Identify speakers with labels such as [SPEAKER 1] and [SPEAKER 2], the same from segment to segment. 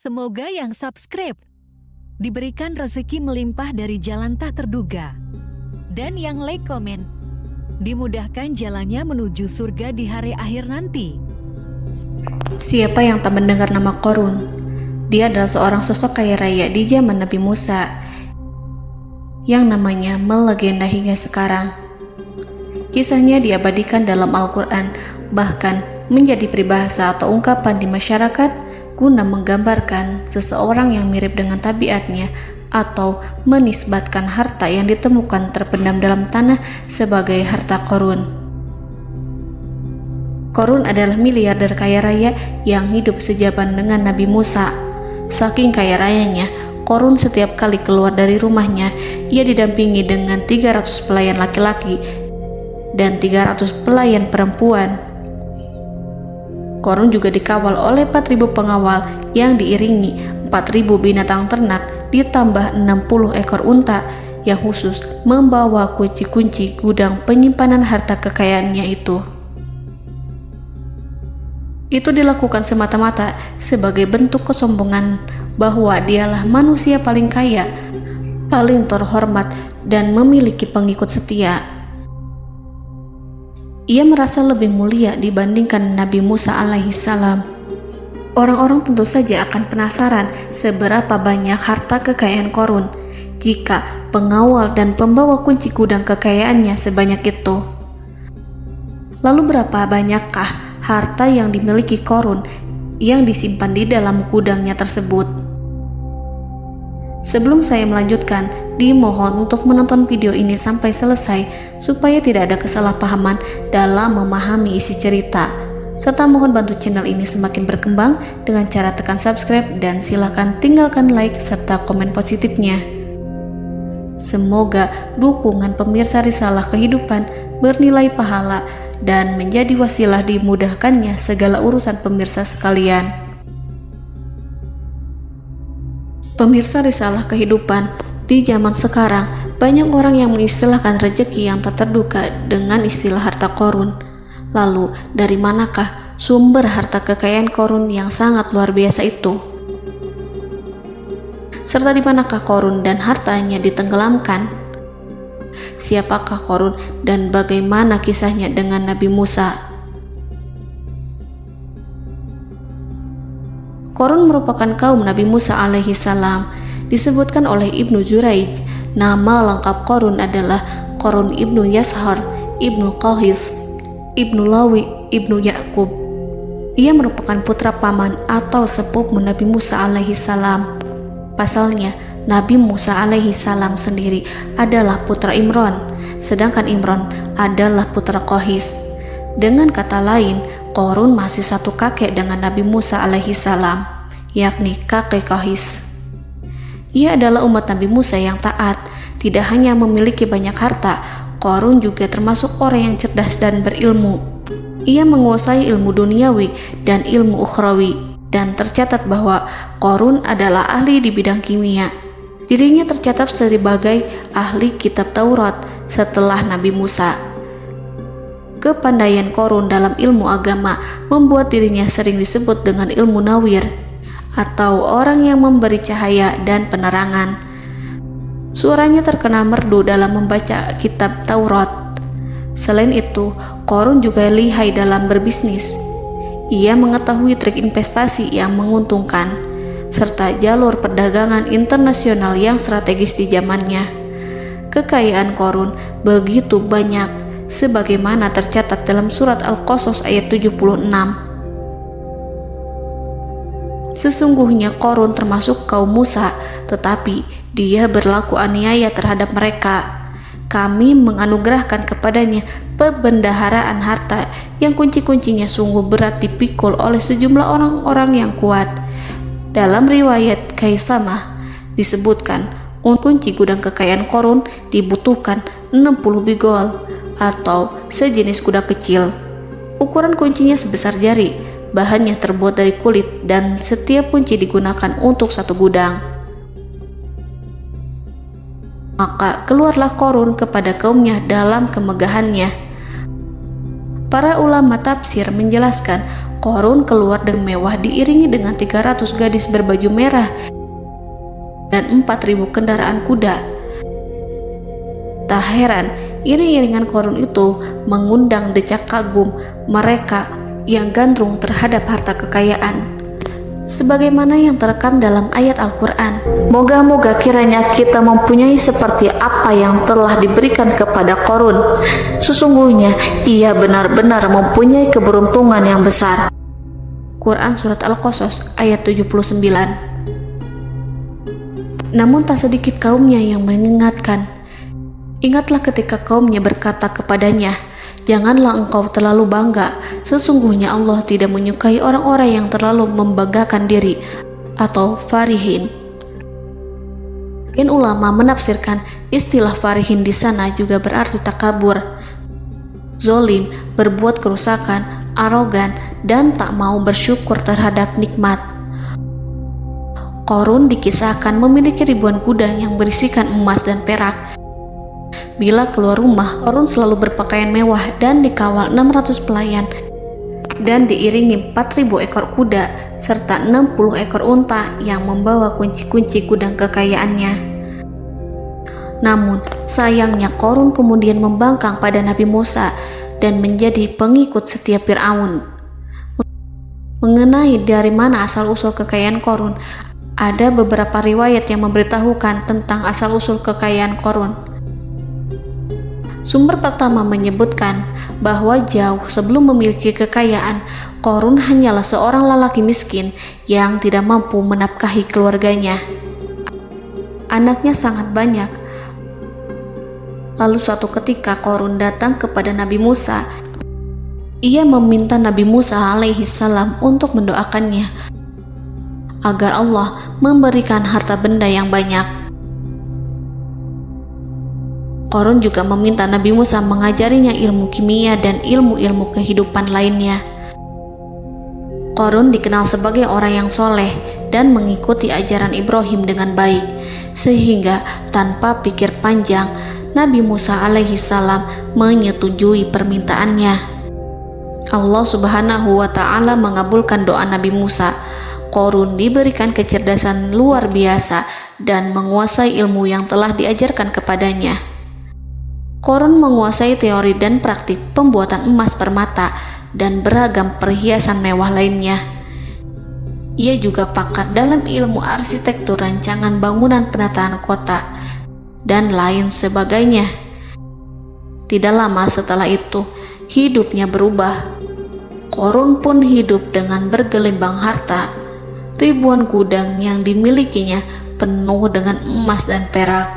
[SPEAKER 1] Semoga yang subscribe diberikan rezeki melimpah dari jalan tak terduga. Dan yang like komen, dimudahkan jalannya menuju surga di hari akhir nanti.
[SPEAKER 2] Siapa yang tak mendengar nama Qorun? Dia adalah seorang sosok kaya raya di zaman Nabi Musa yang namanya melegenda hingga sekarang. Kisahnya diabadikan dalam Al-Quran, bahkan menjadi peribahasa atau ungkapan di masyarakat guna menggambarkan seseorang yang mirip dengan tabiatnya atau menisbatkan harta yang ditemukan terpendam dalam tanah sebagai harta Qorun. Qorun adalah miliarder kaya raya yang hidup sejaman dengan Nabi Musa. Saking kaya rayanya, Qorun setiap kali keluar dari rumahnya, ia didampingi dengan 300 pelayan laki-laki dan 300 pelayan perempuan. Qorun juga dikawal oleh 4.000 pengawal yang diiringi 4.000 binatang ternak ditambah 60 ekor unta yang khusus membawa kunci-kunci gudang penyimpanan harta kekayaannya itu. Itu dilakukan semata-mata sebagai bentuk kesombongan bahwa dialah manusia paling kaya, paling terhormat, dan memiliki pengikut setia. Ia merasa lebih mulia dibandingkan Nabi Musa alaihissalam. Orang-orang tentu saja akan penasaran seberapa banyak harta kekayaan Qorun jika pengawal dan pembawa kunci gudang kekayaannya sebanyak itu. Lalu berapa banyakkah harta yang dimiliki Qorun yang disimpan di dalam gudangnya tersebut? Sebelum saya melanjutkan, dimohon untuk menonton video ini sampai selesai supaya tidak ada kesalahpahaman dalam memahami isi cerita, serta mohon bantu channel ini semakin berkembang dengan cara tekan subscribe dan silakan tinggalkan like serta komen positifnya. Semoga dukungan pemirsa Risalah Kehidupan bernilai pahala dan menjadi wasilah dimudahkannya segala urusan pemirsa sekalian. Pemirsa Risalah Kehidupan, di zaman sekarang banyak orang yang mengistilahkan rezeki yang tak terduga dengan istilah harta Qorun. Lalu dari manakah sumber harta kekayaan Qorun yang sangat luar biasa itu? Serta di manakah Qorun dan hartanya ditenggelamkan? Siapakah Qorun dan bagaimana kisahnya dengan Nabi Musa? Qorun merupakan kaum Nabi Musa alaihissalam. Disebutkan oleh Ibnu Juraij, nama lengkap Qorun adalah Qorun ibnu Yashar, ibnu Qahis, ibnu Lawi, ibnu Yakub. Ia merupakan putra paman atau sepupu Nabi Musa alaihissalam. Pasalnya, Nabi Musa alaihissalam sendiri adalah putra Imran, sedangkan Imran adalah putra Qahis. Dengan kata lain, Qorun masih satu kakek dengan Nabi Musa alaihissalam, yakni kakek Qahis. Ia adalah umat Nabi Musa yang taat. Tidak hanya memiliki banyak harta, Qorun juga termasuk orang yang cerdas dan berilmu. Ia menguasai ilmu duniawi dan ilmu ukhrawi, dan tercatat bahwa Qorun adalah ahli di bidang kimia. Dirinya tercatat sebagai ahli kitab Taurat setelah Nabi Musa. Kepandaian Qorun dalam ilmu agama membuat dirinya sering disebut dengan ilmu nawir, atau orang yang memberi cahaya dan penerangan. Suaranya terkenal merdu dalam membaca kitab Taurat. Selain itu, Qorun juga lihai dalam berbisnis. Ia mengetahui trik investasi yang menguntungkan, serta jalur perdagangan internasional yang strategis di zamannya. Kekayaan Qorun begitu banyak, sebagaimana tercatat dalam surat Al-Qasas ayat 76. Sesungguhnya Qorun termasuk kaum Musa, tetapi dia berlaku aniaya terhadap mereka. Kami menganugerahkan kepadanya perbendaharaan harta yang kunci-kuncinya sungguh berat dipikul oleh sejumlah orang-orang yang kuat. Dalam riwayat Kaisamah disebutkan, kunci gudang kekayaan Qorun dibutuhkan 60 bigol atau sejenis kuda kecil. Ukuran kuncinya sebesar jari, bahannya terbuat dari kulit, dan setiap kunci digunakan untuk satu gudang. Maka keluarlah Qorun kepada kaumnya dalam kemegahannya. Para ulama tafsir menjelaskan Korun keluar dengan mewah diiringi dengan 300 gadis berbaju merah dan 4.000 kendaraan kuda. Tak heran, iring-iringan Korun itu mengundang decak kagum mereka yang gandrung terhadap harta kekayaan. Sebagaimana yang terekam dalam ayat Al-Quran, moga-moga kiranya kita mempunyai seperti apa yang telah diberikan kepada Korun. Sesungguhnya ia benar-benar mempunyai keberuntungan yang besar. Quran Surat Al-Qasas ayat 79. Namun tak sedikit kaumnya yang mengingatkan. Ingatlah ketika kaumnya berkata kepadanya, janganlah engkau terlalu bangga, sesungguhnya Allah tidak menyukai orang-orang yang terlalu membanggakan diri atau farihin. Ulama menafsirkan istilah farihin di sana juga berarti takabur, zolim, berbuat kerusakan, arogan, dan tak mau bersyukur terhadap nikmat. Korun dikisahkan memiliki ribuan kuda yang berisikan emas dan perak. Bila keluar rumah, Korun selalu berpakaian mewah dan dikawal 600 pelayan dan diiringi 4.000 ekor kuda serta 60 ekor unta yang membawa kunci-kunci gudang kekayaannya. Namun, sayangnya Korun kemudian membangkang pada Nabi Musa dan menjadi pengikut setia Fir'aun. Mengenai dari mana asal-usul kekayaan Korun, ada beberapa riwayat yang memberitahukan tentang asal-usul kekayaan Korun. Sumber pertama menyebutkan bahwa jauh sebelum memiliki kekayaan, Korun hanyalah seorang lelaki miskin yang tidak mampu menafkahi keluarganya. Anaknya sangat banyak. Lalu suatu ketika Korun datang kepada Nabi Musa. Ia meminta Nabi Musa alaihi salam untuk mendoakannya agar Allah memberikan harta benda yang banyak. Korun juga meminta Nabi Musa mengajarinya ilmu kimia dan ilmu-ilmu kehidupan lainnya. Korun dikenal sebagai orang yang soleh dan mengikuti ajaran Ibrahim dengan baik, sehingga tanpa pikir panjang, Nabi Musa alaihi salam menyetujui permintaannya. Allah Subhanahu wa Ta'ala mengabulkan doa Nabi Musa. Korun diberikan kecerdasan luar biasa dan menguasai ilmu yang telah diajarkan kepadanya. Korun menguasai teori dan praktik pembuatan emas permata dan beragam perhiasan mewah lainnya. Ia juga pakar dalam ilmu arsitektur, rancangan bangunan, penataan kota, dan lain sebagainya. Tidak lama setelah itu, hidupnya berubah. Korun pun hidup dengan bergelimbang harta. Ribuan gudang yang dimilikinya penuh dengan emas dan perak.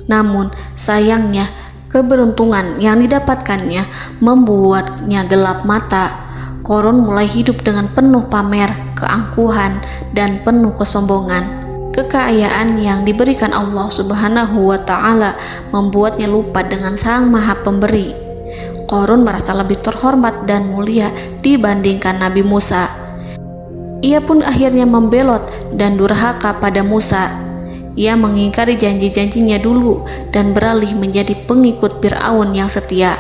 [SPEAKER 2] Namun, sayangnya, keberuntungan yang didapatkannya membuatnya gelap mata. Korun mulai hidup dengan penuh pamer, keangkuhan, dan penuh kesombongan. Kekayaan yang diberikan Allah Subhanahu wa Ta'ala membuatnya lupa dengan Sang Maha Pemberi. Korun merasa lebih terhormat dan mulia dibandingkan Nabi Musa. Ia pun akhirnya membelot dan durhaka pada Musa. Ia mengingkari janji-janjinya dulu dan beralih menjadi pengikut Fir'aun yang setia.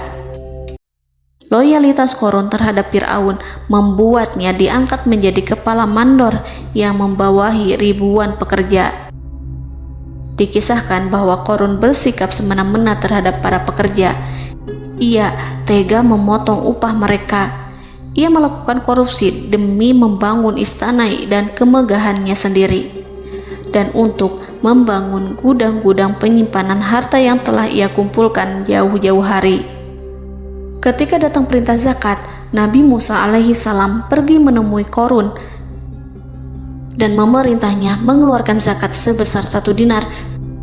[SPEAKER 2] Loyalitas Korun terhadap Fir'aun membuatnya diangkat menjadi kepala mandor yang membawahi ribuan pekerja. Dikisahkan bahwa Korun bersikap semena-mena terhadap para pekerja. Ia tega memotong upah mereka. Ia melakukan korupsi demi membangun istana dan kemegahannya sendiri, dan untuk membangun gudang-gudang penyimpanan harta yang telah ia kumpulkan jauh-jauh hari. Ketika datang perintah zakat, Nabi Musa alaihi salam pergi menemui Korun dan memerintahnya mengeluarkan zakat sebesar 1 dinar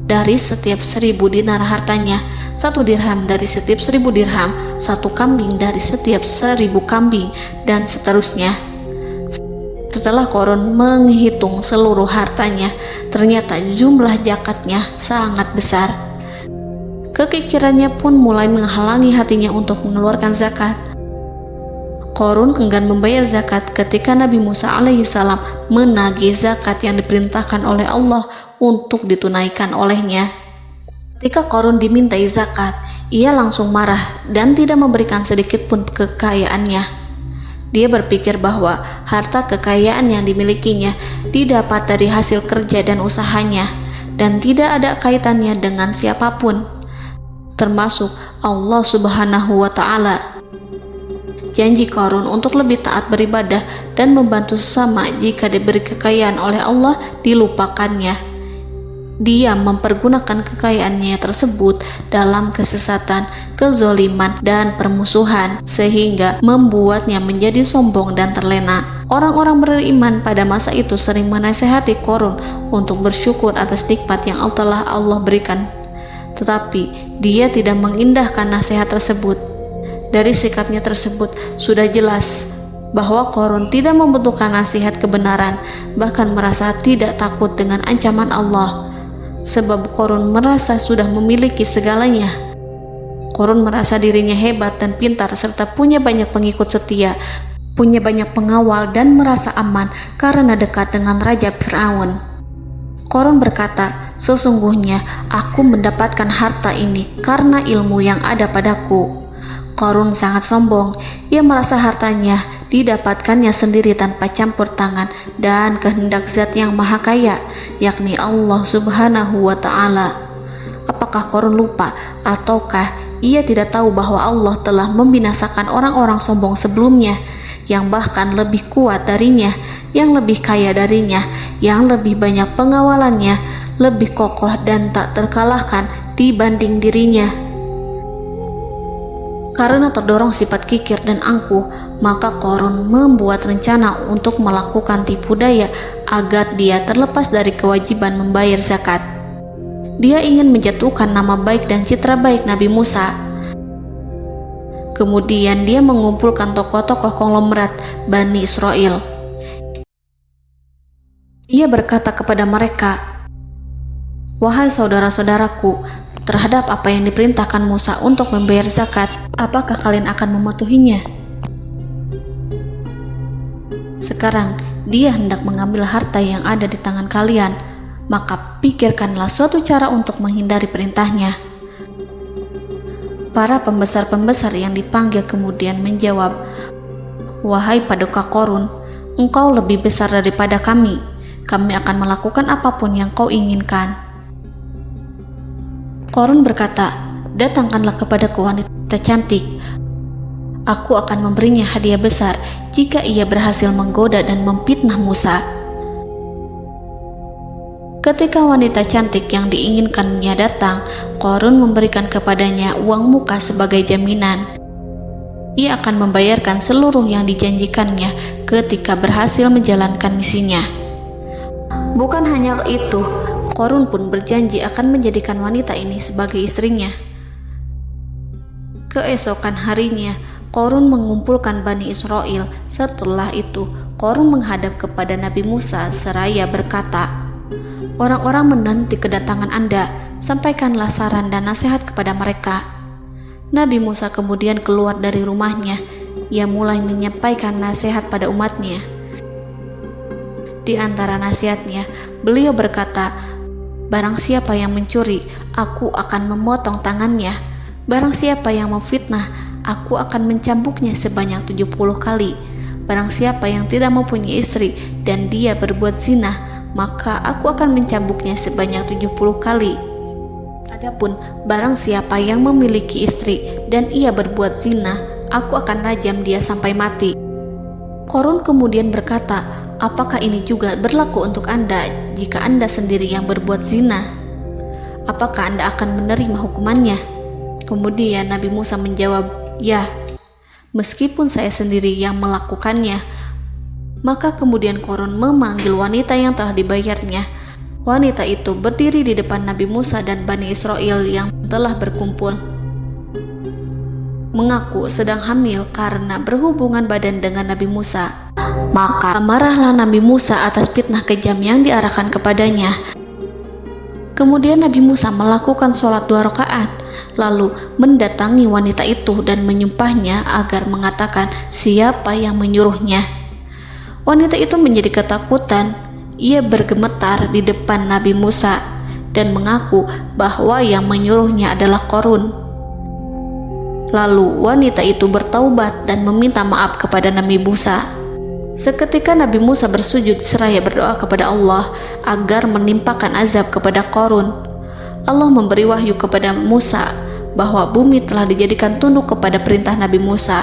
[SPEAKER 2] dari setiap 1.000 dinar hartanya, 1 dirham dari setiap 1.000 dirham, 1 kambing dari setiap 1.000 kambing, dan seterusnya. Setelah Korun menghitung seluruh hartanya, ternyata jumlah zakatnya sangat besar. Kekikirannya pun mulai menghalangi hatinya untuk mengeluarkan zakat. Korun enggan membayar zakat ketika Nabi Musa alaihissalam menagih zakat yang diperintahkan oleh Allah untuk ditunaikan olehnya. Ketika Korun dimintai zakat, ia langsung marah dan tidak memberikan sedikit pun kekayaannya. Dia berpikir bahwa harta kekayaan yang dimilikinya didapat dari hasil kerja dan usahanya, dan tidak ada kaitannya dengan siapapun, termasuk Allah Subhanahu wa Ta'ala. Janji Qarun untuk lebih taat beribadah dan membantu sesama jika diberi kekayaan oleh Allah dilupakannya. Dia mempergunakan kekayaannya tersebut dalam kesesatan, kezoliman, dan permusuhan, sehingga membuatnya menjadi sombong dan terlena. Orang-orang beriman pada masa itu sering menasihati Qarun untuk bersyukur atas nikmat yang telah Allah berikan. Tetapi dia tidak mengindahkan nasihat tersebut. Dari sikapnya tersebut sudah jelas bahwa Qarun tidak membutuhkan nasihat kebenaran, bahkan merasa tidak takut dengan ancaman Allah. Sebab Qarun merasa sudah memiliki segalanya. Qarun merasa dirinya hebat dan pintar serta punya banyak pengikut setia, punya banyak pengawal dan merasa aman karena dekat dengan Raja Fir'aun. Qarun berkata, "Sesungguhnya aku mendapatkan harta ini karena ilmu yang ada padaku." Qarun sangat sombong. Ia merasa hartanya didapatkannya sendiri tanpa campur tangan dan kehendak Zat yang Maha Kaya, yakni Allah Subhanahu wa Ta'ala. Apakah Qarun lupa ataukah ia tidak tahu bahwa Allah telah membinasakan orang-orang sombong sebelumnya yang bahkan lebih kuat darinya, yang lebih kaya darinya, yang lebih banyak pengawalannya, lebih kokoh dan tak terkalahkan dibanding dirinya? Karena terdorong sifat kikir dan angkuh, maka Qarun membuat rencana untuk melakukan tipu daya agar dia terlepas dari kewajiban membayar zakat. Dia ingin menjatuhkan nama baik dan citra baik Nabi Musa. Kemudian dia mengumpulkan tokoh-tokoh konglomerat Bani Israel. Ia berkata kepada mereka, "Wahai saudara-saudaraku, terhadap apa yang diperintahkan Musa untuk membayar zakat, apakah kalian akan mematuhinya? Sekarang dia hendak mengambil harta yang ada di tangan kalian, maka pikirkanlah suatu cara untuk menghindari perintahnya." Para pembesar-pembesar yang dipanggil kemudian menjawab, "Wahai paduka Qarun, engkau lebih besar daripada kami. Kami akan melakukan apapun yang kau inginkan." Qarun berkata, "Datangkanlah kepadaku wanita cantik. Aku akan memberinya hadiah besar jika ia berhasil menggoda dan memfitnah Musa." Ketika wanita cantik yang diinginkannya datang, Qarun memberikan kepadanya uang muka sebagai jaminan. Ia akan membayarkan seluruh yang dijanjikannya ketika berhasil menjalankan misinya. Bukan hanya itu, Qarun pun berjanji akan menjadikan wanita ini sebagai istrinya. Keesokan harinya, Qarun mengumpulkan Bani Israel. Setelah itu, Qarun menghadap kepada Nabi Musa seraya berkata, "Orang-orang menanti kedatangan Anda, sampaikanlah saran dan nasihat kepada mereka." Nabi Musa kemudian keluar dari rumahnya. Ia mulai menyampaikan nasihat pada umatnya. Di antara nasihatnya, beliau berkata, "Barang siapa yang mencuri, aku akan memotong tangannya. Barang siapa yang memfitnah, aku akan mencambuknya sebanyak 70 kali. Barang siapa yang tidak mempunyai istri dan dia berbuat zina, maka aku akan mencambuknya sebanyak 70 kali. Adapun barang siapa yang memiliki istri dan ia berbuat zina, aku akan rajam dia sampai mati." Qarun kemudian berkata, "Apakah ini juga berlaku untuk Anda jika Anda sendiri yang berbuat zina? Apakah Anda akan menerima hukumannya?" Kemudian Nabi Musa menjawab, "Ya, meskipun saya sendiri yang melakukannya." Maka kemudian Qarun memanggil wanita yang telah dibayarnya. Wanita itu berdiri di depan Nabi Musa dan Bani Israel yang telah berkumpul, mengaku sedang hamil karena berhubungan badan dengan Nabi Musa. Maka marahlah Nabi Musa atas fitnah kejam yang diarahkan kepadanya. Kemudian Nabi Musa melakukan sholat 2 rakaat, lalu mendatangi wanita itu dan menyumpahnya agar mengatakan siapa yang menyuruhnya. Wanita itu menjadi ketakutan. Ia bergemetar di depan Nabi Musa dan mengaku bahwa yang menyuruhnya adalah Qarun. Lalu wanita itu bertaubat dan meminta maaf kepada Nabi Musa. Seketika Nabi Musa bersujud seraya berdoa kepada Allah agar menimpakan azab kepada Qarun. Allah memberi wahyu kepada Musa bahwa bumi telah dijadikan tunduk kepada perintah Nabi Musa.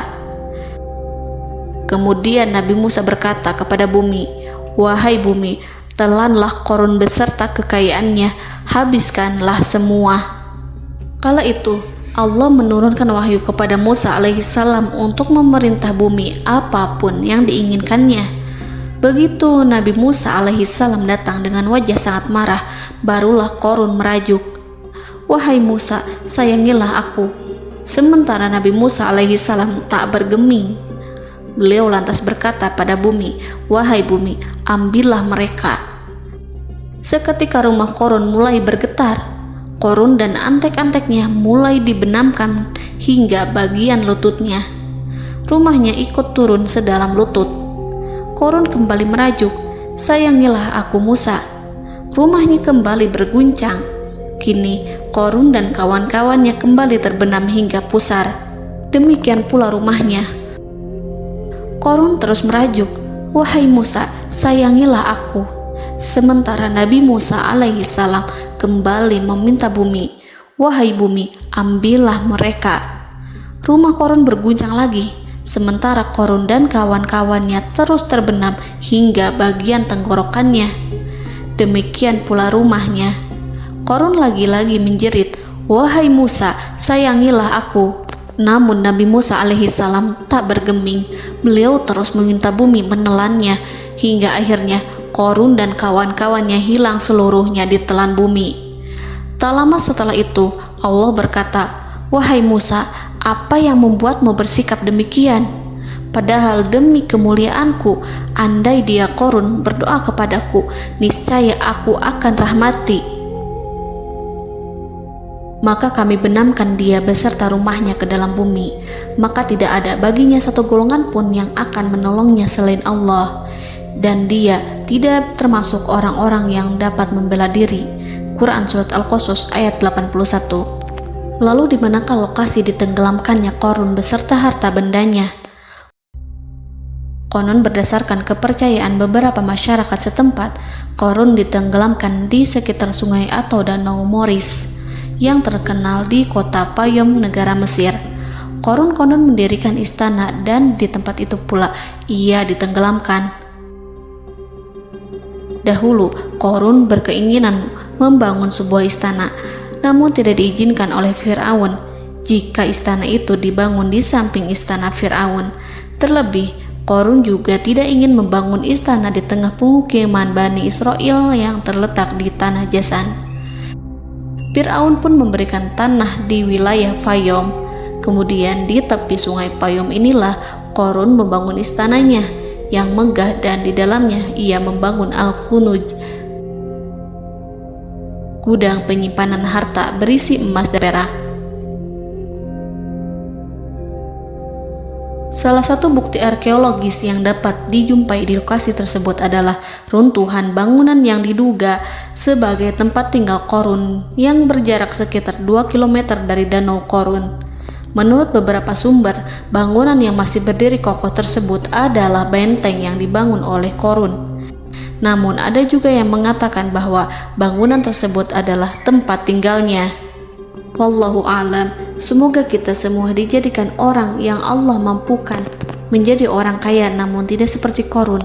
[SPEAKER 2] Kemudian Nabi Musa berkata kepada bumi, "Wahai bumi, telanlah Qarun beserta kekayaannya, habiskanlah semua." Kala itu Allah menurunkan wahyu kepada Musa alaihissalam untuk memerintah bumi apapun yang diinginkannya. Begitu Nabi Musa alaihissalam datang dengan wajah sangat marah, barulah Qarun merajuk, "Wahai Musa, sayangilah aku." Sementara Nabi Musa alaihissalam tak bergeming. Beliau lantas berkata pada bumi, "Wahai bumi, ambillah mereka." Seketika rumah Qarun mulai bergetar. Qarun dan antek-anteknya mulai dibenamkan hingga bagian lututnya. Rumahnya ikut turun sedalam lutut. Qarun kembali merajuk, "Sayangilah aku Musa." Rumahnya kembali berguncang. Kini Qarun dan kawan-kawannya kembali terbenam hingga pusar. Demikian pula rumahnya. Qarun terus merajuk, "Wahai Musa, sayangilah aku." Sementara Nabi Musa alaihissalam kembali meminta bumi, "Wahai bumi, ambillah mereka." Rumah Qarun berguncang lagi, sementara Qarun dan kawan-kawannya terus terbenam hingga bagian tenggorokannya. Demikian pula rumahnya. Qarun lagi-lagi menjerit, "Wahai Musa, sayangilah aku." Namun Nabi Musa alaihissalam tak bergeming. Beliau terus meminta bumi menelannya, hingga akhirnya Qarun dan kawan-kawannya hilang seluruhnya ditelan bumi. Tak lama setelah itu Allah berkata, "Wahai Musa, apa yang membuatmu bersikap demikian? Padahal demi kemuliaanku, andai dia Qarun berdoa kepadaku, niscaya aku akan rahmati. Maka kami benamkan dia beserta rumahnya ke dalam bumi, maka tidak ada baginya satu golongan pun yang akan menolongnya selain Allah. Dan dia tidak termasuk orang-orang yang dapat membela diri." Quran Surat Al-Qasas ayat 81. Lalu di manakah lokasi ditenggelamkannya Qarun beserta harta bendanya? Konon berdasarkan kepercayaan beberapa masyarakat setempat, Qarun ditenggelamkan di sekitar sungai atau danau Moris yang terkenal di kota Payom, negara Mesir. Qarun konon mendirikan istana dan di tempat itu pula ia ditenggelamkan. Dahulu, Qarun berkeinginan membangun sebuah istana, namun tidak diizinkan oleh Fir'aun jika istana itu dibangun di samping istana Fir'aun. Terlebih, Qarun juga tidak ingin membangun istana di tengah pemukiman Bani Israel yang terletak di tanah Jasan. Fir'aun pun memberikan tanah di wilayah Fayom. Kemudian di tepi sungai Payom inilah Qarun membangun istananya yang megah, dan di dalamnya ia membangun Al-Khunuj, gudang penyimpanan harta berisi emas dan perak. Salah satu bukti arkeologis yang dapat dijumpai di lokasi tersebut adalah runtuhan bangunan yang diduga sebagai tempat tinggal Qarun yang berjarak sekitar 2 km dari Danau Qarun. Menurut beberapa sumber, bangunan yang masih berdiri kokoh tersebut adalah benteng yang dibangun oleh Qarun. Namun ada juga yang mengatakan bahwa bangunan tersebut adalah tempat tinggalnya. Wallahu a'lam. Semoga kita semua dijadikan orang yang Allah mampukan menjadi orang kaya namun tidak seperti Qarun,